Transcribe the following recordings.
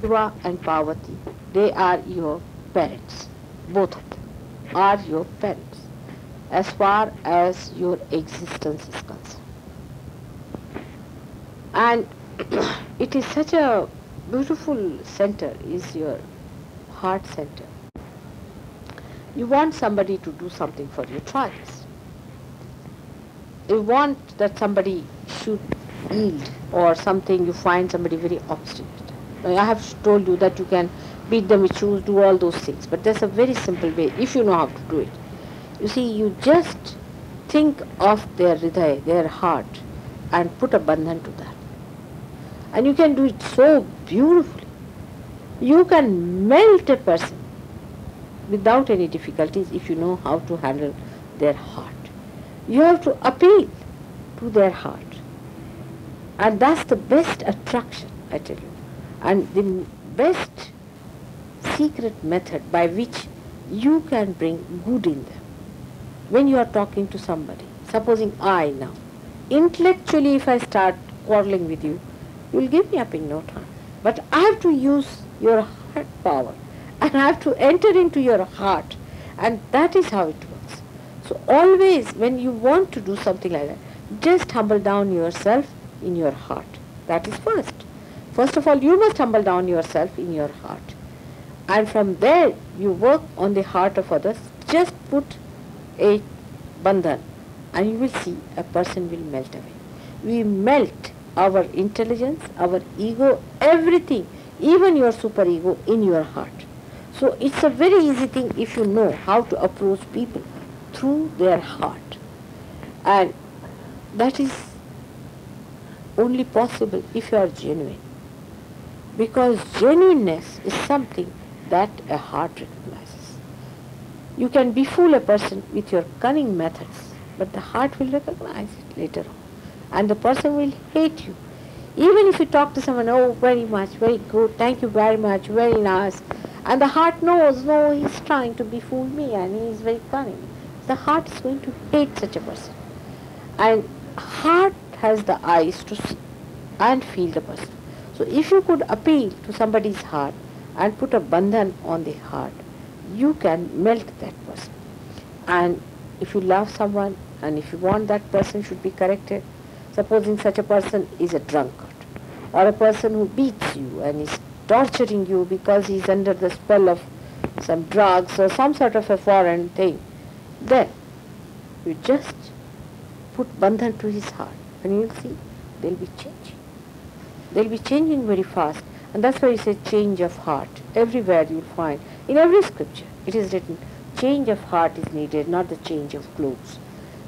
Shiva and Parvati, they are your parents. Both of them are your parents as far as your existence is concerned. And it is such a beautiful center, is your heart center. You want somebody to do something for you, try this. You want that somebody should yield or something, you find somebody very obstinate. Now, I have told you that you can beat them with shoes, do all those things, but there's a very simple way if you know how to do it. You see, you just think of their hriday, their heart, and put a bandhan to that. And you can do it so beautifully. You can melt a person without any difficulties if you know how to handle their heart. You have to appeal to their heart. And that's the best attraction, I tell you. And the best secret method by which you can bring good in them. When you are talking to somebody, supposing I now, intellectually if I start quarreling with you, you will give me up in no time. But I have to use your heart power and I have to enter into your heart, and that is how it works. So always when you want to do something like that, just humble down yourself in your heart. That is first. First of all, you must humble down yourself in your heart. And from there, you work on the heart of others. Just put a bandhan and you will see a person will melt away. We melt our intelligence, our ego, everything, even your superego in your heart. So it's a very easy thing if you know how to approach people through their heart. And that is only possible if you are genuine. Because genuineness is something that a heart recognizes. You can befool a person with your cunning methods, but the heart will recognize it later on. And the person will hate you. Even if you talk to someone, oh, very much, very good, thank you very much, very nice. And the heart knows, no, he's trying to befool me and he is very cunning. The heart is going to hate such a person. And heart has the eyes to see and feel the person. So if you could appeal to somebody's heart and put a bandhan on the heart, you can melt that person. And if you love someone and if you want that person should be corrected, supposing such a person is a drunkard or a person who beats you and is torturing you because he is under the spell of some drugs or some sort of a foreign thing, then you just put bandhan to his heart and you will see they'll be changing. They'll be changing very fast. And that's why you say change of heart. Everywhere you'll find, in every scripture, it is written, change of heart is needed, not the change of clothes.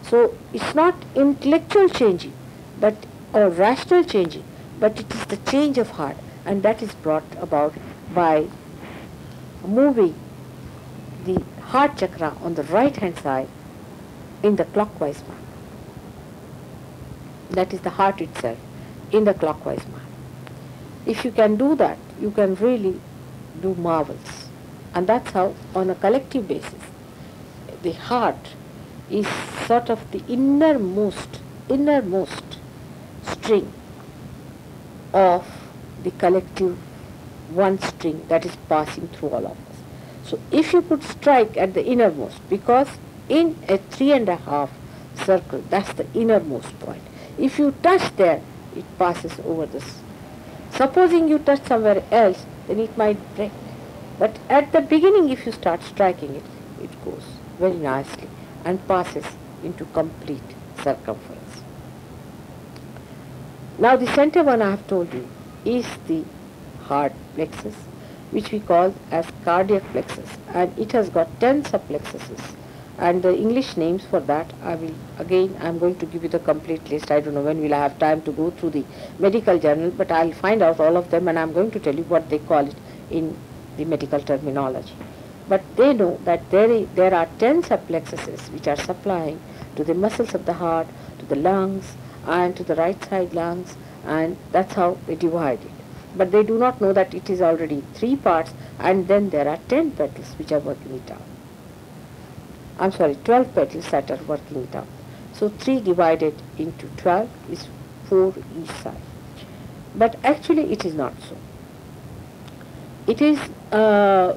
So it's not intellectual changing, but or rational changing, but it is the change of heart, and that is brought about by moving the heart chakra on the right hand side in the clockwise manner. That is the heart itself in the clockwise manner. If you can do that, you can really do marvels. And that's how, on a collective basis, the heart is sort of the innermost string of the collective one string that is passing through all of us. So if you could strike at the innermost, because in a 3.5 circle, that's the innermost point. If you touch there, it passes over this. Supposing you touch somewhere else, then it might break. But at the beginning, if you start striking it, it goes very nicely and passes into complete circumference. Now the center one I have told you is the heart plexus, which we call as cardiac plexus, and it has got 10 subplexuses. And the English names for that, I'm going to give you the complete list. I don't know when we'll have time to go through the medical journal, but I'll find out all of them and I'm going to tell you what they call it in the medical terminology. But they know that there are 10 subplexuses which are supplying to the muscles of the heart, to the lungs, and to the right side lungs, and that's how they divide it. But they do not know that it is already 3 parts, and then there are 10 petals which are working it out. 12 petals that are working it out. So 3 divided into 12 is 4 each side. But actually it is not so. It is the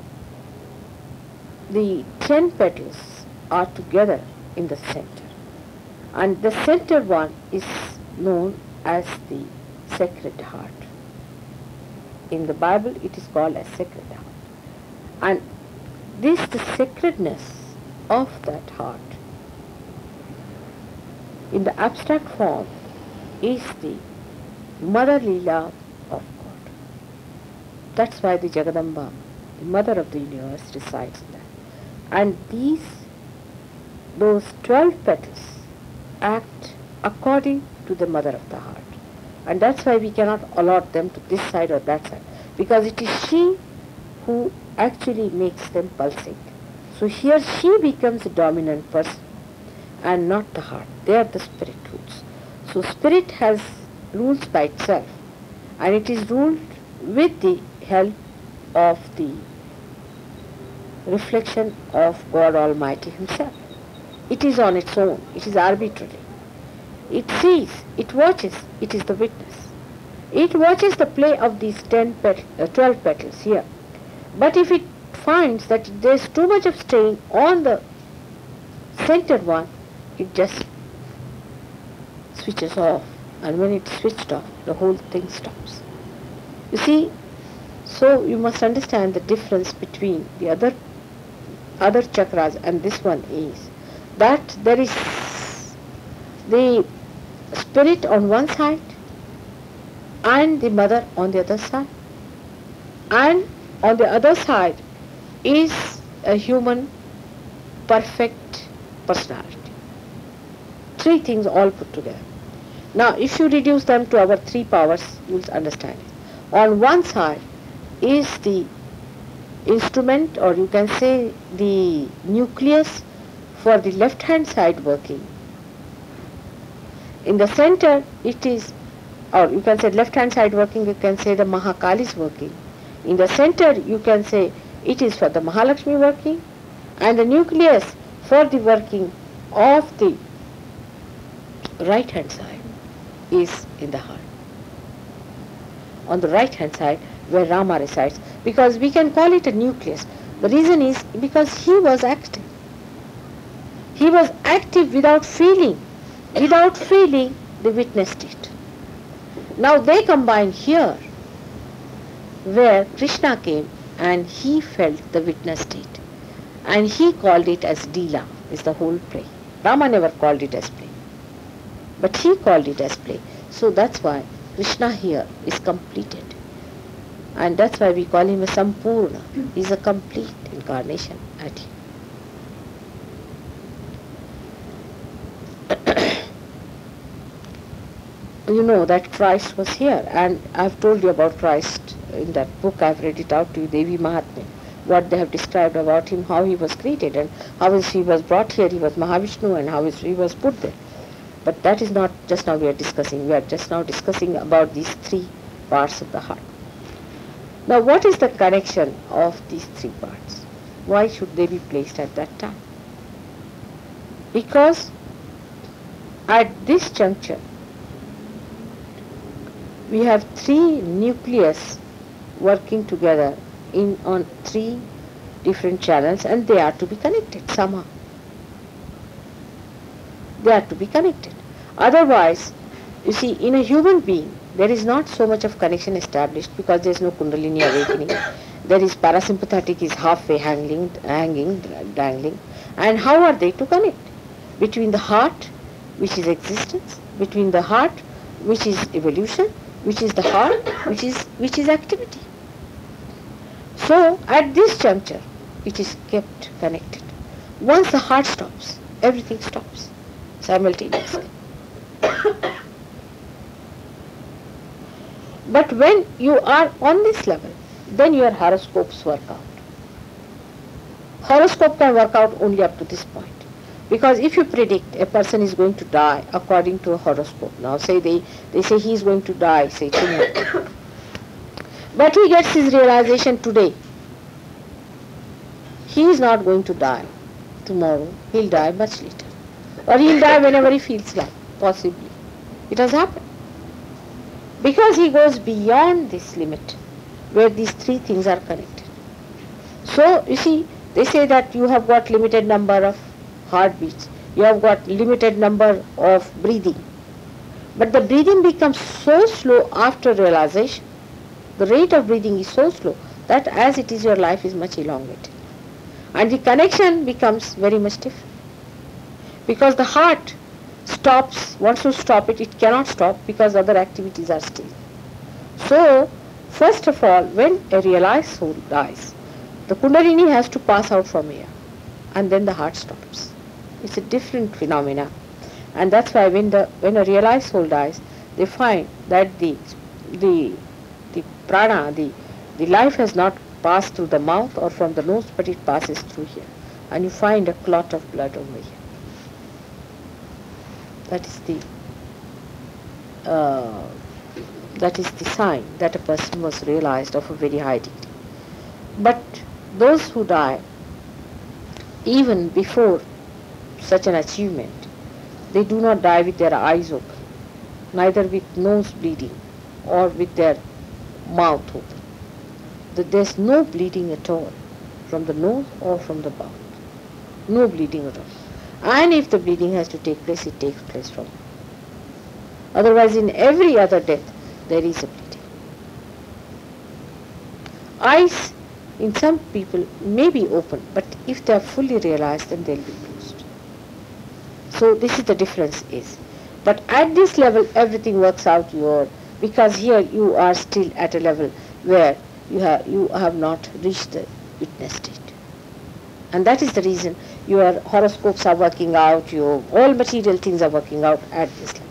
10 petals are together in the center, and the center one is known as the Sacred Heart. In the Bible it is called as Sacred Heart, and the sacredness of that heart in the abstract form is the Mother Leela of God. That's why the Jagadamba, the Mother of the Universe, resides in that. And those 12 petals act according to the Mother of the Heart. And that's why we cannot allot them to this side or that side, because it is she who actually makes them pulsate. So here she becomes the dominant person and not the heart. They are the spirit roots. So spirit has rules by itself, and it is ruled with the help of the reflection of God Almighty Himself. It is on its own. It is arbitrary. It sees, it watches, it is the witness. It watches the play of these 12 petals here. But if it finds that there is too much of strain on the centered one, it just switches off. And when it's switched off, the whole thing stops. You see, so you must understand the difference between the other chakras and this one is that there is the spirit on one side and the mother on the other side, and on the other side is a human perfect personality. Three things all put together. Now if you reduce them to our three powers, you will understand it. On one side is the instrument, or you can say the nucleus for the left hand side working. In the center it is, or you can say left hand side working, you can say the Mahakali is working. In the center you can say it is for the Mahalakshmi working, and the nucleus for the working of the right hand side is in the heart. On the right hand side where Rama resides, because we can call it a nucleus. The reason is because he was active. He was active without feeling. Without feeling, they witnessed it. Now they combine here where Krishna came and he felt the witness state. And he called it as Leela, is the whole play. Rama never called it as play, but he called it as play. So that's why Krishna here is completed. And that's why we call him a Sampurna. He is a complete incarnation at him. You know that Christ was here, and I've told you about Christ in that book. I've read it out to you, Devi Mahatmya, what they have described about him, how he was created and how he was brought here. He was Mahavishnu, and how he was put there. But that is not just now we are discussing. We are just now discussing about these three parts of the heart. Now what is the connection of these three parts? Why should they be placed at that time? Because at this juncture we have three nucleus working together on three different channels, and they are to be connected somehow. They are to be connected. Otherwise, you see, in a human being, there is not so much of connection established because there is no Kundalini awakening. There is parasympathetic is halfway hanging, dangling. And how are they to connect? Between the heart, which is existence, between the heart, which is evolution, which is the heart, which is activity. So, at this juncture, it is kept connected. Once the heart stops, everything stops simultaneously. But when you are on this level, then your horoscopes work out. Horoscope can work out only up to this point. Because if you predict a person is going to die according to a horoscope, now say they say he is going to die, say tomorrow. But he gets his realization today. He is not going to die tomorrow, he'll die much later. Or he'll die whenever he feels like, possibly. It has happened. Because he goes beyond this limit. where these three things are connected. So, you see, they say that you have got limited number of heartbeats, you have got limited number of breathing. But the breathing becomes so slow after realization. The rate of breathing is so slow that as it is, your life is much elongated. And the connection becomes very much different. Because the heart wants to stop it, it cannot stop because other activities are still. So, first of all, when a realized soul dies, the Kundalini has to pass out from here, and then the heart stops. It's a different phenomena, and that's why when a realized soul dies, they find that the prana, the life has not passed through the mouth or from the nose, but it passes through here, and you find a clot of blood over here. That is the sign that a person was realized of a very high degree. But those who die even before such an achievement, they do not die with their eyes open, neither with nose bleeding or with their mouth open. There's no bleeding at all from the nose or from the mouth. No bleeding at all. And if the bleeding has to take place, it takes place from. Otherwise, in every other death, there is a bleeding. Eyes, in some people, may be open, but if they are fully realized, then they'll be closed. So this is the difference is. But at this level, everything works out because here you are still at a level where you have not reached the witness state. And that is the reason your horoscopes are working out, all material things are working out at this level.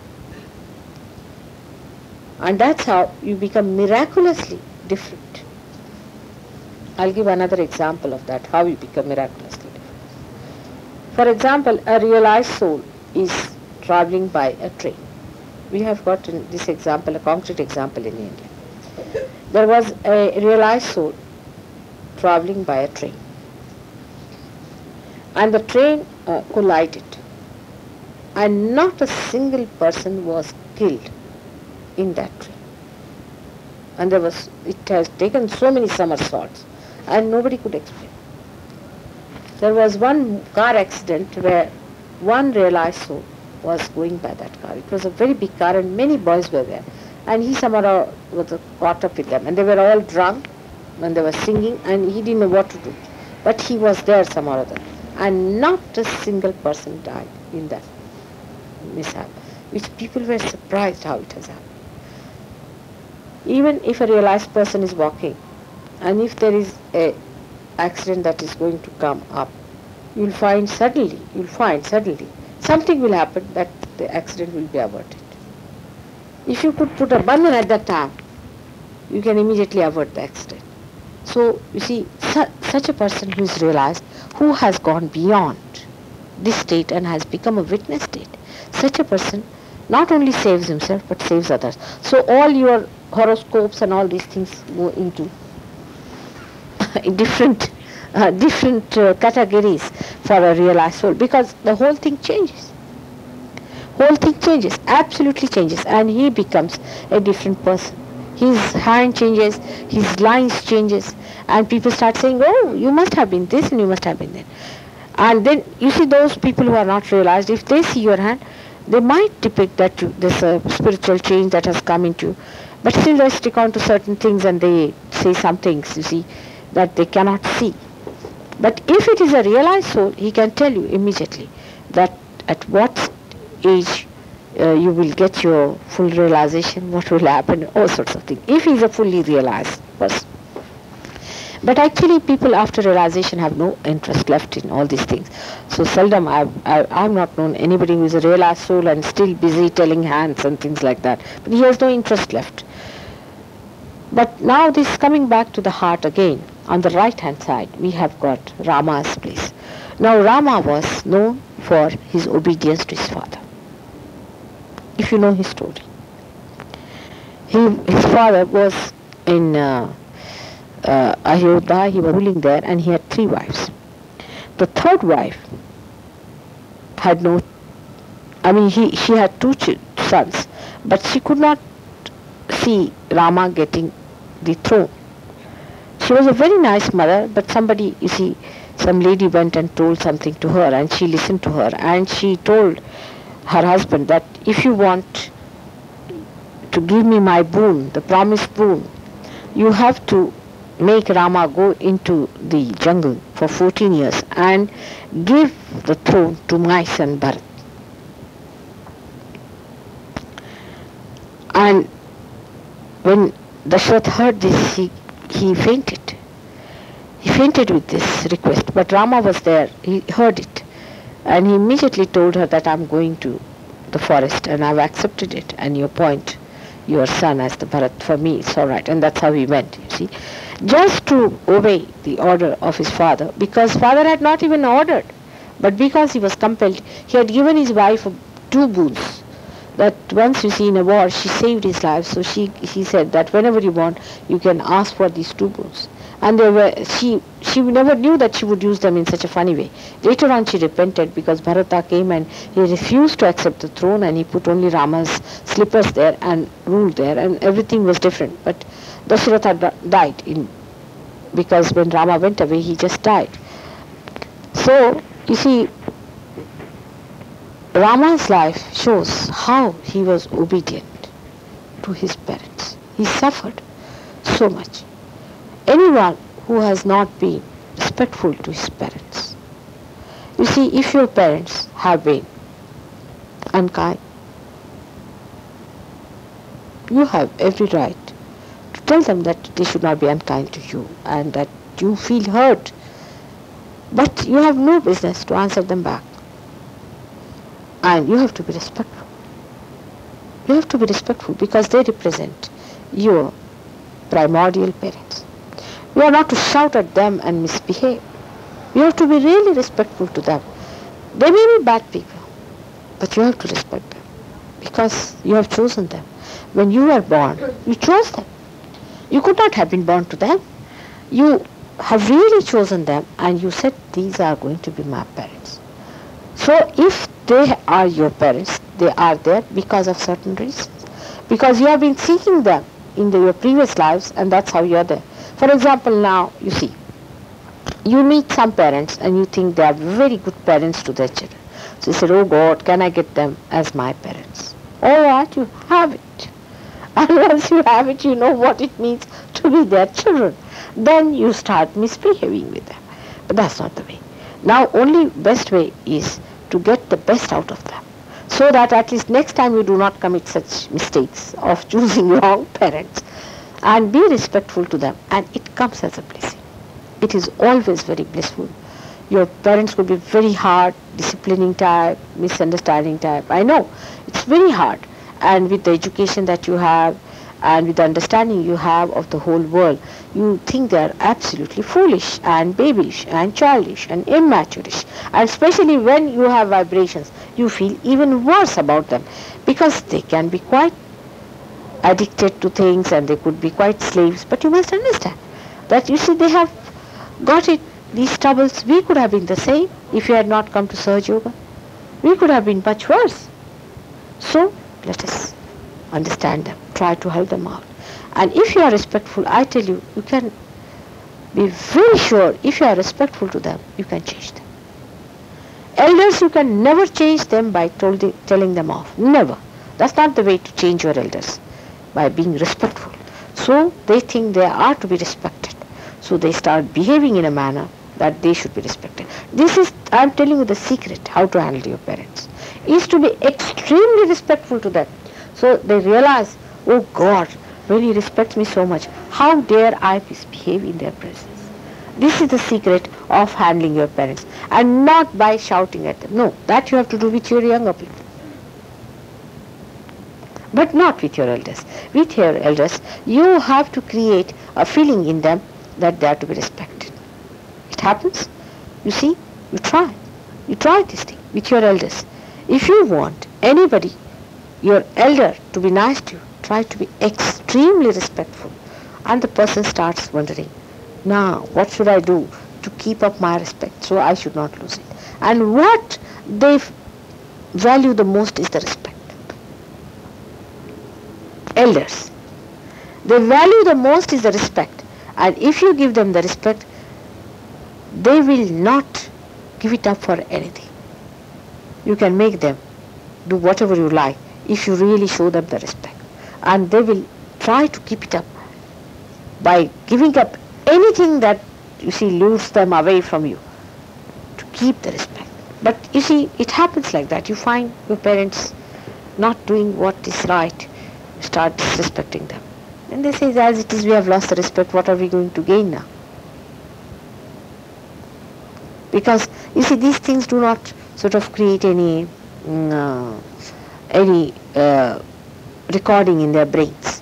And that's how you become miraculously different. I'll give another example of that, how you become miraculously different. For example, a realized soul is traveling by a train. We have got in this example, a concrete example in India. There was a realized soul traveling by a train. And the train collided. And not a single person was killed in that train. And it has taken so many somersaults and nobody could explain. There was one car accident where one realized soul was going by that car. It was a very big car and many boys were there. And he somehow was caught up with them. And they were all drunk when they were singing and he didn't know what to do. But he was there somehow or other. And not a single person died in that mishap, which people were surprised how it has happened. Even if a realized person is walking, and if there is a accident that is going to come up, you'll find suddenly something will happen that the accident will be averted. If you could put a bandhan at that time, you can immediately avert the accident. So, you see, such a person who is realized, who has gone beyond this state and has become a witness state, such a person not only saves himself but saves others. So all your horoscopes and all these things go into different categories for a realized soul, because the whole thing changes. Absolutely changes, and he becomes a different person. His hand changes, his lines changes, and people start saying, oh, you must have been this and you must have been that. And then you see those people who are not realized, if they see your hand, they might depict that there's a spiritual change that has come into you. But still they stick on to certain things and they say some things, you see, that they cannot see. But if it is a realized soul, he can tell you immediately that at what age you will get your full realization, what will happen, all sorts of things, if he is a fully realized person. But actually people after realization have no interest left in all these things. So seldom I've not known anybody who is a realized soul and still busy telling hands and things like that. But he has no interest left. But now this coming back to the heart again, on the right hand side we have got Rama's place. Now Rama was known for his obedience to his father. If you know his story. His father was in Ayodhya, he was ruling there, and he had 3 wives. The third wife had she had 2 sons, but she could not see Rama getting the throne. She was a very nice mother, but somebody, you see, some lady went and told something to her, and she listened to her, and she told her husband that if you want to give me my boon, the promised boon, you have to make Rama go into the jungle for 14 years and give the throne to my son Bharat. And when Dashrath heard this, he fainted. He fainted with this request, but Rama was there. He heard it, and he immediately told her that I'm going to the forest and I've accepted it, and you appoint your son as the Bharat. For me, it's all right. And that's how he went, you see, just to obey the order of his father, because father had not even ordered, but because he was compelled, he had given his wife 2 boons. That once, you see, in a war, she saved his life, so he said that whenever you want, you can ask for these 2 boons. And she never knew that she would use them in such a funny way. Later on she repented, because Bharata came and he refused to accept the throne, and he put only Rama's slippers there and ruled there, and everything was different. But Dasharatha died because when Rama went away, he just died. So, you see, Rama's life shows how he was obedient to his parents. He suffered so much. Anyone who has not been respectful to his parents. You see, if your parents have been unkind, you have every right to tell them that they should not be unkind to you and that you feel hurt. But you have no business to answer them back. And you have to be respectful. You have to be respectful because they represent your primordial parents. You are not to shout at them and misbehave. You have to be really respectful to them. They may be bad people, but you have to respect them because you have chosen them. When you were born, you chose them. You could not have been born to them. You have really chosen them, and you said, these are going to be my parents. So if they are your parents, they are there because of certain reasons. Because you have been seeking them in your previous lives, and that's how you are there. For example, now, you see, you meet some parents and you think they are very good parents to their children. So you said, oh God, can I get them as my parents? All right, you have it. And once you have it, you know what it means to be their children. Then you start misbehaving with them. But that's not the way. Now, only best way is to get the best out of them, so that at least next time you do not commit such mistakes of choosing wrong parents. And be respectful to them, and it comes as a blessing. It is always very blissful. Your parents could be very hard, disciplining type, misunderstanding type. I know, it's very hard. And with the education that you have, and with the understanding you have of the whole world, you think they are absolutely foolish, and babyish, and childish, and immaturish. And especially when you have vibrations, you feel even worse about them, because they can be quite addicted to things and they could be quite slaves. But you must understand that, you see, they have got it, these troubles. We could have been the same if you had not come to Sahaja Yoga. We could have been much worse. So let us understand them, try to help them out. And if you are respectful, I tell you, you can be very sure, if you are respectful to them, you can change them. Elders, you can never change them by telling them off. Never. That's not the way to change your elders, by being respectful. So they think they are to be respected. So they start behaving in a manner that they should be respected. This is, I am telling you the secret, how to handle your parents, is to be extremely respectful to them. So they realize, oh God, when he respects me so much, how dare I misbehave in their presence? This is the secret of handling your parents, and not by shouting at them. No, that you have to do with your younger people. But not with your elders. With your elders, you have to create a feeling in them that they are to be respected. It happens. You see, you try. You try this thing with your elders. If you want anybody, your elder, to be nice to you, try to be extremely respectful. And the person starts wondering, now, what should I do to keep up my respect so I should not lose it? And what they value the most is the respect. Elders, they value the most is the respect, And if you give them the respect, they will not give it up for anything. You can make them do whatever you like if you really show them the respect. And they will try to keep it up by giving up anything that, you see, lures them away from you, to keep the respect. But you see, it happens like that. You find your parents not doing what is right, you start disrespecting them. And they say, as it is, we have lost the respect, what are we going to gain now? Because, you see, these things do not sort of create any recording in their brains.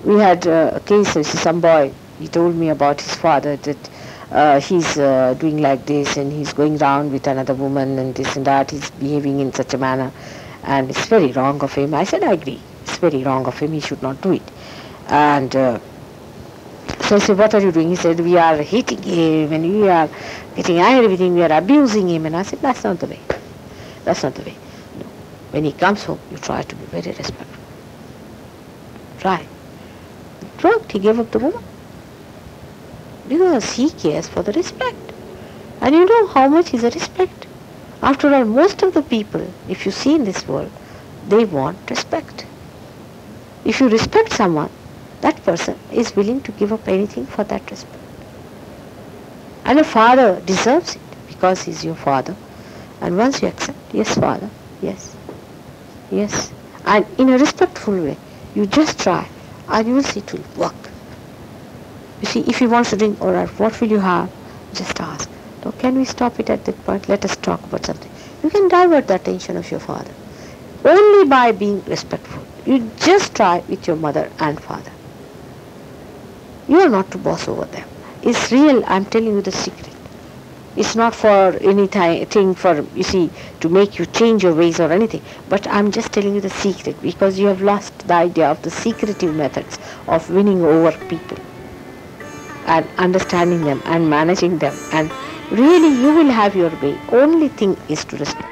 We had a case, some boy, he told me about his father, that he's doing like this, and he's going round with another woman, and this and that, he's behaving in such a manner, and it's very wrong of him. I said, I agree, it's very wrong of him, he should not do it. And so I said, what are you doing? He said, we are hating him, and we are getting angry with him, we are abusing him. And I said, that's not the way. That's not the way. No. When he comes home, you try to be very respectful. Try. It worked. He gave up the woman. Because he cares for the respect. And you know how much is the respect? After all, most of the people, if you see in this world, they want respect. If you respect someone, that person is willing to give up anything for that respect. And a father deserves it because he's your father. And once you accept, yes, father, yes, yes, and in a respectful way, you just try, and you will see it will work. You see, if he wants to drink, all right, what will you have? Just ask. So can we stop it at that point? Let us talk about something. You can divert the attention of your father only by being respectful. You just try with your mother and father. You are not to boss over them. It's real, I'm telling you the secret. It's not for anything for, you see, to make you change your ways or anything. But I'm just telling you the secret, because you have lost the idea of the secretive methods of winning over people and understanding them and managing them. And really you will have your way. Only thing is to respect.